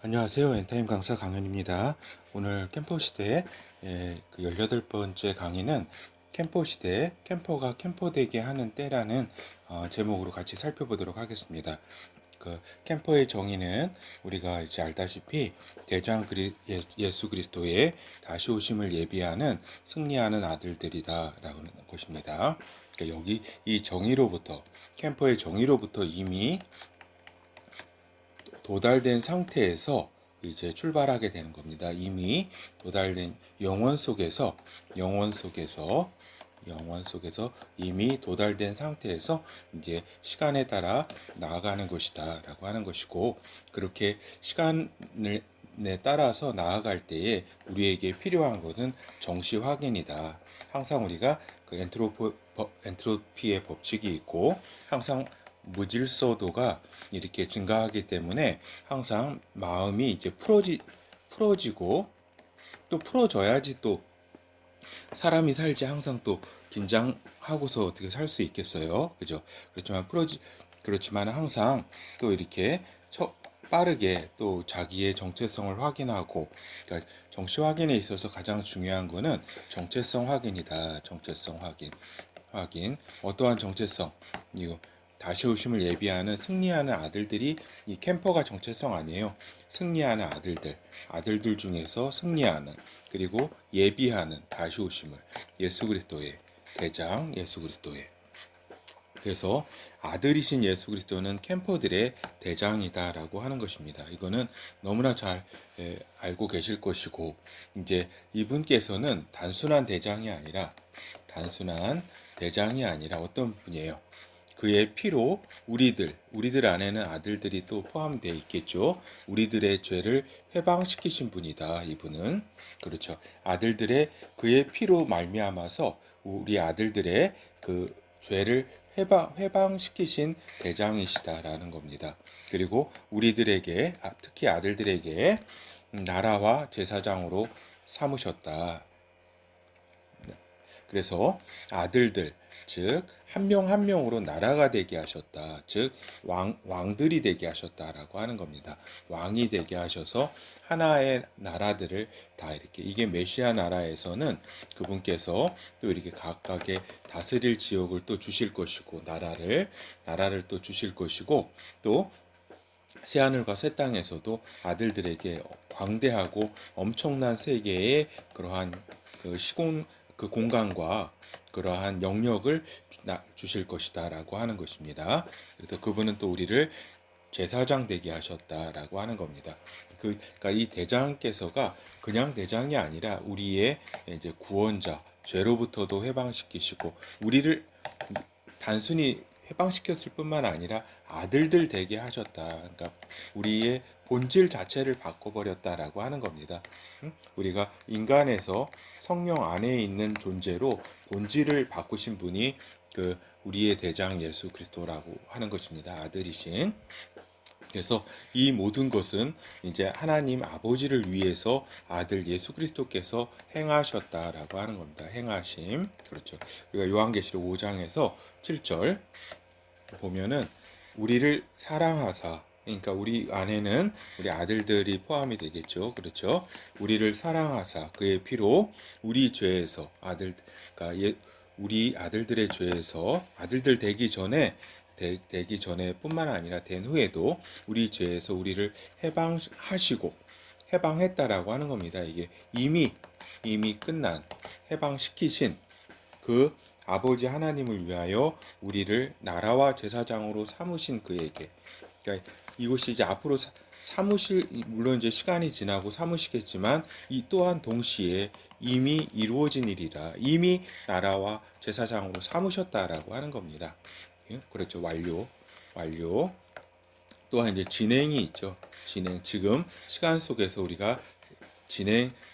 안녕하세요. 엔타임 강사 강현입니다. 오늘 캠퍼 시대의 그 18번째 강의는 캠퍼 시대에 캠퍼가 캠퍼되게 하는 때라는 제목으로 같이 살펴보도록 하겠습니다. 그 캠퍼의 정의는 우리가 이제 알다시피 예수 그리스도의 다시 오심을 예비하는 승리하는 아들들이다라는 것입니다. 그러니까 여기 이 정의로부터 캠퍼의 정의로부터 이미 도달된 상태에서 이제 출발하게 되는 겁니다. 이미 도달된 영원 속에서 이미 도달된 상태에서 이제 시간에 따라 나아가는 것이다라고 하는 것이고, 그렇게 시간에 따라서 나아갈 때에 우리에게 필요한 것은 정시 확인이다. 항상 우리가 그 엔트로피의 법칙이 있고 항상 무질서도가 이렇게 증가하기 때문에 항상 마음이 이제 풀어지고 또 풀어져야지 또 사람이 살지, 항상 또 긴장하고서 어떻게 살 수 있겠어요? 그죠? 그렇지만 항상 또 이렇게 빠르게 또 자기의 정체성을 확인하고, 그러니까 정시 확인에 있어서 가장 중요한 거는 정체성 확인이다. 정체성 확인. 어떠한 정체성? 이거 다시 오심을 예비하는 승리하는 아들들이, 이 캠퍼가 정체성 아니에요. 승리하는 아들들 중에서 승리하는, 그리고 예비하는 다시 오심을, 예수 그리스도의 대장, 예수 그리스도의. 그래서 아들이신 예수 그리스도는 캠퍼들의 대장이다라고 하는 것입니다. 이거는 너무나 잘 알고 계실 것이고, 이제 이분께서는 단순한 대장이 아니라 어떤 분이에요? 그의 피로 우리들 안에는 아들들이 또 포함되어 있겠죠. 우리들의 죄를 해방시키신 분이다. 이분은, 그렇죠. 그의 피로 말미암아서 우리 아들들의 그 죄를 해방시키신 대장이시다라는 겁니다. 그리고 우리들에게, 특히 아들들에게 나라와 제사장으로 삼으셨다. 그래서 아들들, 즉 한 명 한 명으로 나라가 되게 하셨다. 즉 왕들이 되게 하셨다라고 하는 겁니다. 왕이 되게 하셔서 하나의 나라들을 다 이렇게, 이게 메시아 나라에서는 그분께서 또 이렇게 각각의 다스릴 지역을 또 주실 것이고, 나라를 또 주실 것이고, 또 새하늘과 새 땅에서도 아들들에게 광대하고 엄청난 세계의 그러한 그 공간과 그러한 영역을 주실 것이다라고 하는 것입니다. 그래서 그분은 또 우리를 제사장 되게 하셨다라고 하는 겁니다. 그러니까 이 대장께서가 그냥 대장이 아니라 우리의 이제 구원자, 죄로부터도 해방시키시고, 우리를 단순히 해방시켰을 뿐만 아니라 아들들 되게 하셨다. 그러니까 우리의 본질 자체를 바꿔버렸다라고 하는 겁니다. 우리가 인간에서 성령 안에 있는 존재로 본질을 바꾸신 분이 그 우리의 대장 예수 그리스도라고 하는 것입니다. 아들이신. 그래서 이 모든 것은 이제 하나님 아버지를 위해서 아들 예수 그리스도께서 행하셨다라고 하는 겁니다. 행하심. 그렇죠. 우리가 요한계시록 5장에서 7절 보면은 우리를 사랑하사, 그러니까 우리 안에는 우리 아들들이 포함이 되겠죠. 그렇죠. 우리를 사랑하사 그의 피로 우리 죄에서 그러니까 우리 아들들의 죄에서, 아들들 되기 전에 뿐만 아니라 된 후에도 우리 죄에서 우리를 해방했다라고 하는 겁니다. 이게 이미 끝난, 해방시키신 그 아버지 하나님을 위하여 우리를 나라와 제사장으로 삼으신 그에게, 그러니까 이것이 이제 앞으로 물론 이제 시간이 지나고 삼으시겠지만, 이 또한 동시에 이미 이루어진 일이라, 이미 나라와 제사장으로 삼으셨다라고 하는 겁니다. 그렇죠. 완료. 또한 이제 진행이 있죠. 지금 시간 속에서 우리가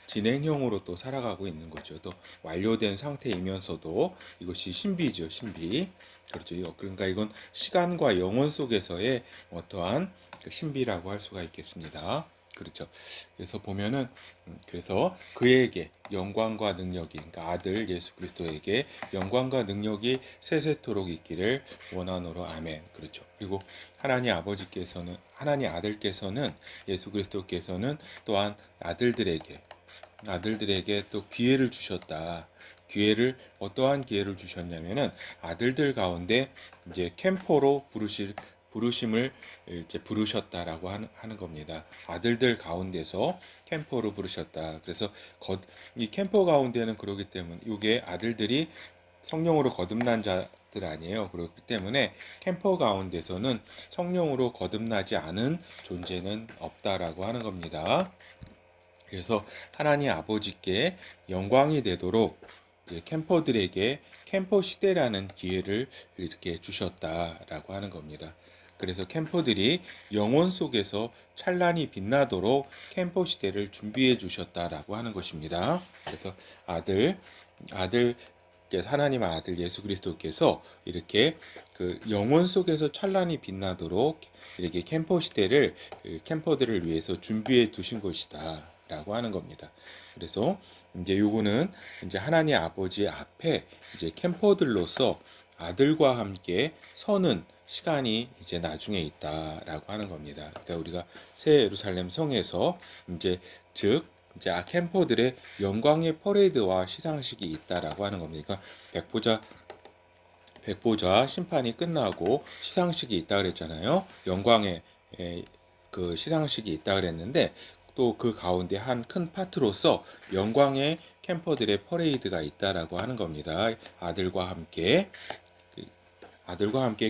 진행형으로 또 살아가고 있는 거죠. 또 완료된 상태이면서도 이것이 신비죠, 신비. 그렇죠. 그러니까 이건 시간과 영원 속에서의 어떠한 신비라고 할 수가 있겠습니다. 그렇죠. 그래서 보면은 그래서 그에게 영광과 능력이 그러니까 아들 예수 그리스도에게 영광과 능력이 세세토록 있기를 원하노로 아멘. 그렇죠. 그리고 하나님 아들께서는 예수 그리스도께서는 또한 아들들에게 또 기회를 주셨다. 기회를 어떠한 기회를 주셨냐면은 아들들 가운데 이제 캠퍼로 부르심을 이제 부르셨다라고 하는 겁니다. 아들들 가운데서 캠퍼로 부르셨다. 그래서 이 캠퍼 가운데는 그러기 때문에 이게 아들들이 성령으로 거듭난 자들 아니에요. 그렇기 때문에 캠퍼 가운데서는 성령으로 거듭나지 않은 존재는 없다라고 하는 겁니다. 그래서 하나님 아버지께 영광이 되도록 이제 캠퍼들에게 캠퍼 시대라는 기회를 이렇게 주셨다라고 하는 겁니다. 그래서 캠퍼들이 영혼 속에서 찬란히 빛나도록 캠퍼 시대를 준비해 주셨다라고 하는 것입니다. 그래서 아들께서 하나님 아들 예수 그리스도께서 이렇게 그 영혼 속에서 찬란히 빛나도록 이렇게 캠퍼들을 위해서 준비해 두신 것이다. 라고 하는 겁니다. 그래서 이제 요거는 이제 하나님 아버지 앞에 이제 캠퍼들로서 아들과 함께 서는 시간이 이제 나중에 있다라고 하는 겁니다. 그러니까 우리가 새 예루살렘 성에서 이제 즉 이제 캠퍼들의 영광의 퍼레이드와 시상식이 있다라고 하는 겁니다. 그러니까 백보자 심판이 끝나고 시상식이 있다 그랬잖아요. 영광의 그 시상식이 있다 그랬는데 또 그 가운데 한 큰 파트로서 영광의 캠퍼들의 퍼레이드가 있다라고 하는 겁니다. 아들과 함께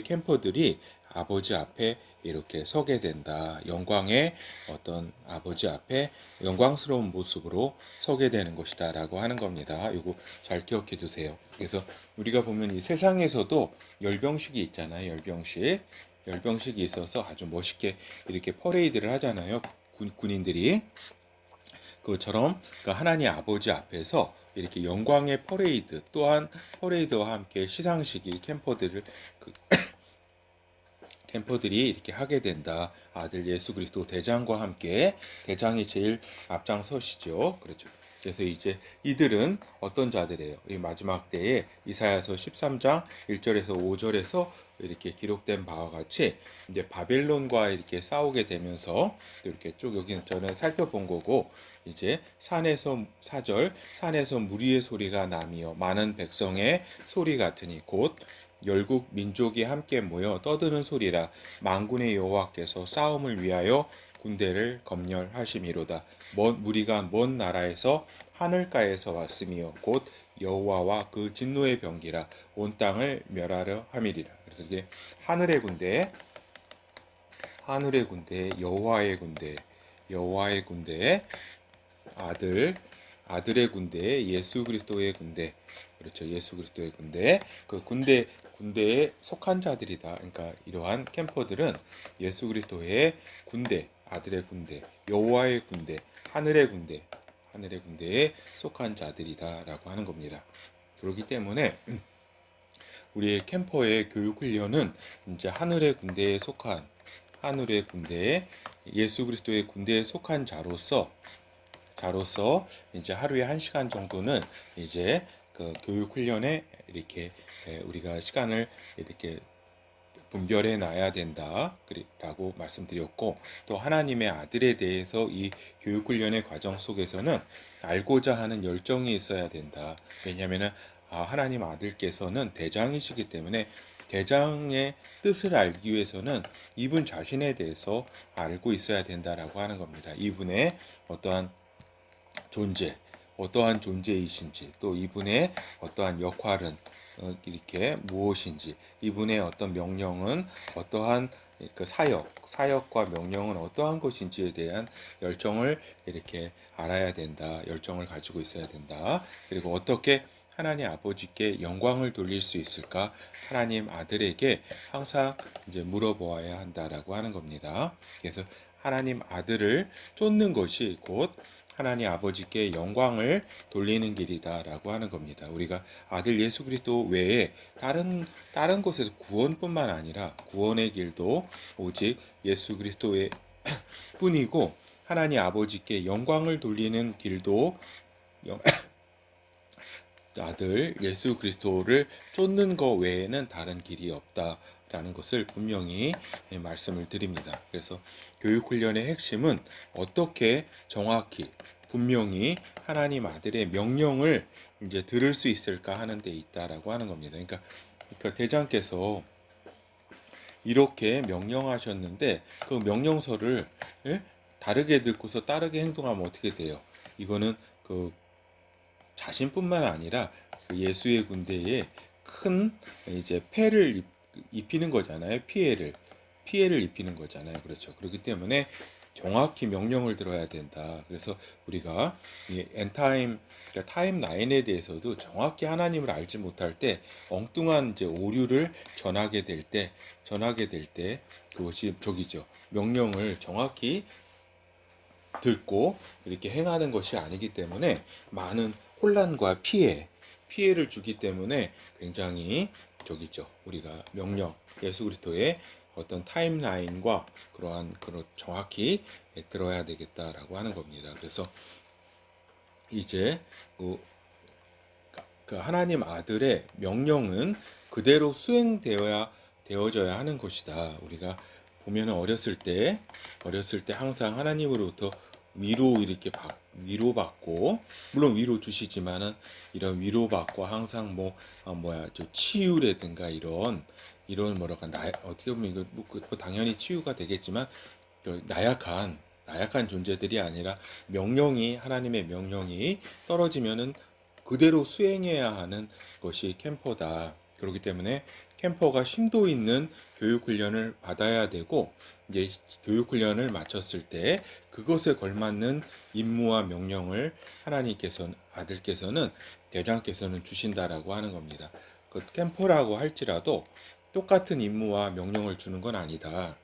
캠퍼들이 아버지 앞에 이렇게 서게 된다. 영광의 어떤 아버지 앞에 영광스러운 모습으로 서게 되는 것이다라고 하는 겁니다. 이거 잘 기억해 두세요. 그래서 우리가 보면 이 세상에서도 열병식이 있잖아요. 열병식이 있어서 아주 멋있게 이렇게 퍼레이드를 하잖아요. 군인들이 그처럼 하나님 아버지 앞에서 이렇게 영광의 퍼레이드 또한 퍼레이드와 함께 시상식이 캠퍼들이 이렇게 하게 된다. 아들 예수 그리스도 대장과 함께 대장이 제일 앞장서시죠. 그렇죠. 그래서 이제 이들은 어떤 자들이에요? 이 마지막 때에 이사야서 13장 1절에서 5절에서 이렇게 기록된 바와 같이 이제 바벨론과 이렇게 싸우게 되면서 이렇게 쭉 여기는 저는 살펴본 거고 이제 산에서 무리의 소리가 나며 많은 백성의 소리 같으니 곧 열국 민족이 함께 모여 떠드는 소리라 만군의 여호와께서 싸움을 위하여 군대를 검열하심이로다. 무리가 먼 나라에서 하늘가에서 왔으며 곧 여호와와 그 진노의 병기라 온 땅을 멸하려 함이리라. 그래서 이게 하늘의 군대, 여호와의 군대, 아들의 군대, 예수 그리스도의 군대. 그렇죠. 예수 그리스도의 군대. 그 군대에 속한 자들이다. 그러니까 이러한 캠퍼들은 예수 그리스도의 군대, 아들의 군대, 여호와의 군대, 하늘의 군대에 속한 자들이다라고 하는 겁니다. 그렇기 때문에 우리의 캠퍼의 교육 훈련은 이제 하늘의 군대에 예수 그리스도의 군대에 속한 자로서 이제 하루에 1시간 정도는 이제 그 교육 훈련에 이렇게 우리가 시간을 이렇게 분별해 놔야 된다라고 말씀드렸고 또 하나님의 아들에 대해서 이 교육 훈련의 과정 속에서는 알고자 하는 열정이 있어야 된다. 왜냐하면은 하나님 아들께서는 대장이시기 때문에 대장의 뜻을 알기 위해서는 이분 자신에 대해서 알고 있어야 된다라고 하는 겁니다. 이분의 어떠한 존재이신지, 또 이분의 어떠한 역할은 이렇게 무엇인지, 이분의 어떤 명령은 어떠한 그 사역과 명령은 어떠한 것인지에 대한 열정을 이렇게 알아야 된다. 열정을 가지고 있어야 된다. 그리고 어떻게 하나님 아버지께 영광을 돌릴 수 있을까? 하나님 아들에게 항상 이제 물어보아야 한다라고 하는 겁니다. 그래서 하나님 아들을 쫓는 것이 곧 하나님 아버지께 영광을 돌리는 길이다라고 하는 겁니다. 우리가 아들 예수 그리스도 외에 다른 곳에서 구원뿐만 아니라 구원의 길도 오직 예수 그리스도의 뿐이고 하나님 아버지께 영광을 돌리는 길도 아들 예수 그리스도를 쫓는 것 외에는 다른 길이 없다라는 것을 분명히 말씀을 드립니다. 그래서 교육훈련의 핵심은 어떻게 정확히 분명히 하나님 아들의 명령을 이제 들을 수 있을까 하는 데 있다라고 하는 겁니다. 그러니까 대장께서 이렇게 명령하셨는데 그 명령서를 다르게 듣고서 다르게 행동하면 어떻게 돼요? 이거는 그 자신뿐만 아니라 그 예수의 군대에 큰 이제 폐를 입히는 거잖아요. 피해를 입히는 거잖아요. 그렇죠. 그렇기 때문에 정확히 명령을 들어야 된다. 그래서 우리가 이 엔타임 그러니까 타임라인에 대해서도 정확히 하나님을 알지 못할 때 엉뚱한 이제 오류를 전하게 될 때 그것이 저기죠. 명령을 정확히 듣고 이렇게 행하는 것이 아니기 때문에 많은 혼란과 피해를 주기 때문에 굉장히 저기죠. 우리가 명령, 예수 그리스도의 어떤 타임라인과 그러한 정확히 들어야 되겠다라고 하는 겁니다. 그래서 이제 그 하나님 아들의 명령은 그대로 되어져야 하는 것이다. 우리가 보면은 어렸을 때 항상 하나님으로부터 위로받고 물론 위로 주시지만은 이런 위로받고 항상 저 치유라든가 이런 뭐랄까 어떻게 보면 이거 당연히 치유가 되겠지만 나약한 존재들이 아니라 하나님의 명령이 떨어지면은 그대로 수행해야 하는 것이 캠퍼다. 그렇기 때문에 캠퍼가 심도 있는 교육 훈련을 받아야 되고 이제 교육 훈련을 마쳤을 때 그것에 걸맞는 임무와 명령을 아들께서는 대장께서는 주신다라고 하는 겁니다. 그 캠퍼라고 할지라도 똑같은 임무와 명령을 주는 건 아니다.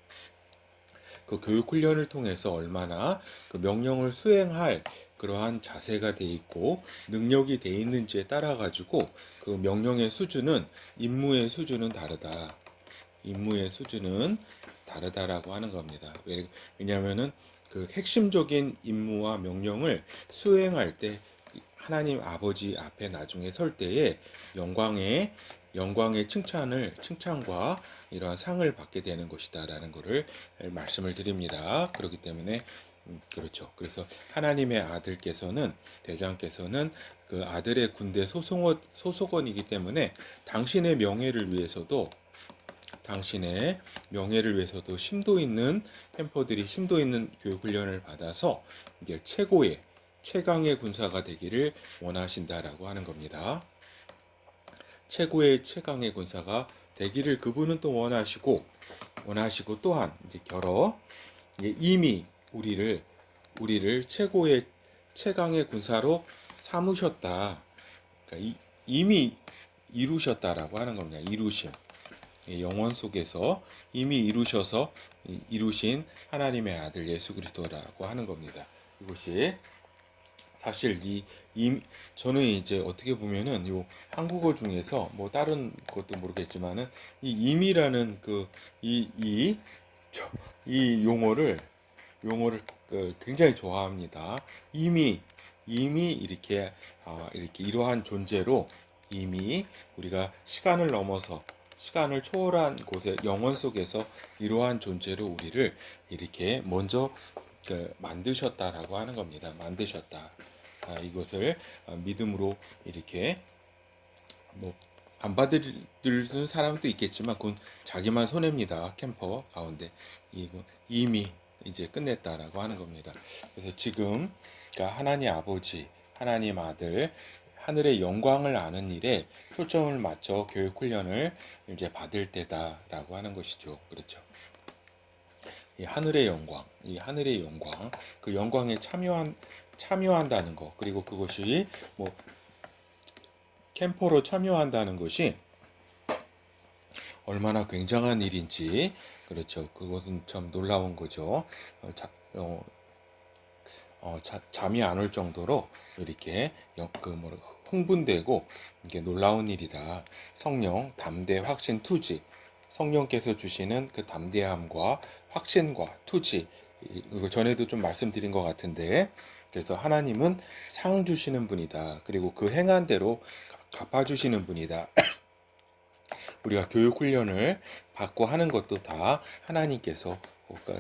그 교육 훈련을 통해서 얼마나 그 명령을 수행할 그러한 자세가 돼 있고 능력이 돼 있는지에 따라 가지고 그 명령의 수준은 임무의 수준은 다르다. 임무의 수준은 다르다라고 하는 겁니다. 왜냐하면은 그 핵심적인 임무와 명령을 수행할 때 하나님 아버지 앞에 나중에 설 때에 영광의 칭찬과 이러한 상을 받게 되는 것이다라는 것을 말씀을 드립니다. 그렇기 때문에 그렇죠. 그래서 하나님의 대장께서는 그 아들의 군대 소속원이기 때문에 당신의 명예를 위해서도 심도 있는 캠퍼들이 심도 있는 교육 훈련을 받아서 이게 최강의 군사가 되기를 원하신다라고 하는 겁니다. 최강의 군사가 되기를 그분은 또 원하시고 또한 이제 이미 우리를 최강의 군사로 삼으셨다. 그러니까 이미 이루셨다라고 하는 겁니다. 이루심. 영원 속에서 이미 이루신 하나님의 아들 예수 그리스도라고 하는 겁니다. 이것이 사실 저는 이제 어떻게 보면은 요 한국어 중에서 뭐 다른 것도 모르겠지만은 이 임이라는 이 용어를 굉장히 좋아합니다. 이미 이렇게 이러한 존재로 이미 우리가 시간을 초월한 곳에 영원 속에서 이러한 존재로 우리를 이렇게 먼저 만드셨다라고 하는 겁니다. 만드셨다. 이것을 믿음으로 이렇게 안 받을 사람도 있겠지만 그건 자기만 손해입니다. 캠퍼 가운데 이미 이제 끝냈다라고 하는 겁니다. 그래서 지금 하나님 아버지, 하나님 아들, 하늘의 영광을 아는 일에 초점을 맞춰 교육 훈련을 이제 받을 때다라고 하는 것이죠. 그렇죠. 이 하늘의 영광, 그 영광에 참여한다는 것, 그리고 그것이 캠퍼로 참여한다는 것이 얼마나 굉장한 일인지, 그렇죠. 그것은 참 놀라운 거죠. 잠이 안 올 정도로 이렇게 흥분되고 이게 놀라운 일이다. 성령, 담대, 확신, 투지. 성령께서 주시는 그 담대함과 확신과 투지 이거 전에도 좀 말씀드린 것 같은데, 그래서 하나님은 상 주시는 분이다. 그리고 그 행한 대로 갚아주시는 분이다. 우리가 교육 훈련을 받고 하는 것도 다 하나님께서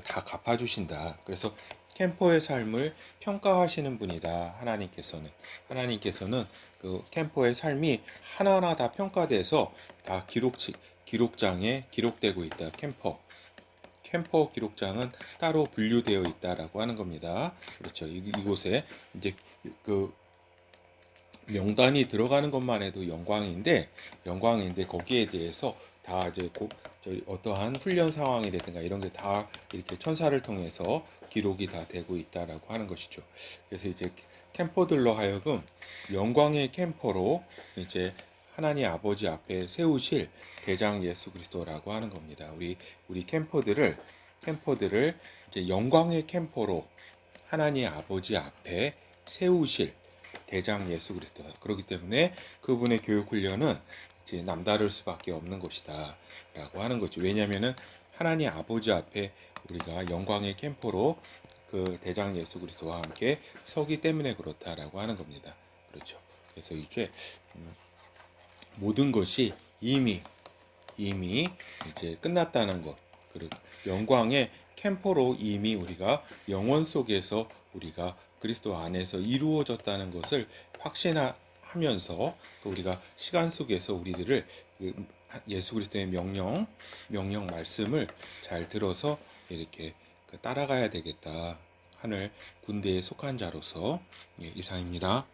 다 갚아주신다. 그래서 캠퍼의 삶을 평가하시는 분이다. 하나님께서는 그 캠퍼의 삶이 하나하나 다 평가돼서 다 기록장에 기록되고 있다. 캠퍼 기록장은 따로 분류되어 있다라고 하는 겁니다. 그렇죠. 이곳에 이제 그 명단이 들어가는 것만 해도 영광인데 거기에 대해서 다 이제 어떠한 훈련 상황이라든가 이런 게 다 이렇게 천사를 통해서 기록이 다 되고 있다라고 하는 것이죠. 그래서 이제 캠퍼들로 하여금 영광의 캠퍼로 이제 하나님 아버지 앞에 세우실 대장 예수 그리스도라고 하는 겁니다. 우리 캠퍼들을 이제 영광의 캠퍼로 하나님 아버지 앞에 세우실 대장 예수 그리스도. 그렇기 때문에 그분의 교육 훈련은 이제 남다를 수밖에 없는 것이다라고 하는 거죠. 왜냐하면은 하나님 아버지 앞에 우리가 영광의 캠퍼로 그 대장 예수 그리스도와 함께 서기 때문에 그렇다라고 하는 겁니다. 그렇죠. 그래서 이제 모든 것이 이미 이제 끝났다는 것. 그리고 영광의 캠퍼로 이미 우리가 영원 속에서 우리가 그리스도 안에서 이루어졌다는 것을 확신하면서 또 우리가 시간 속에서 우리들을 예수 그리스도의 명령 말씀을 잘 들어서 이렇게 따라가야 되겠다. 하늘 군대에 속한 자로서 이상입니다.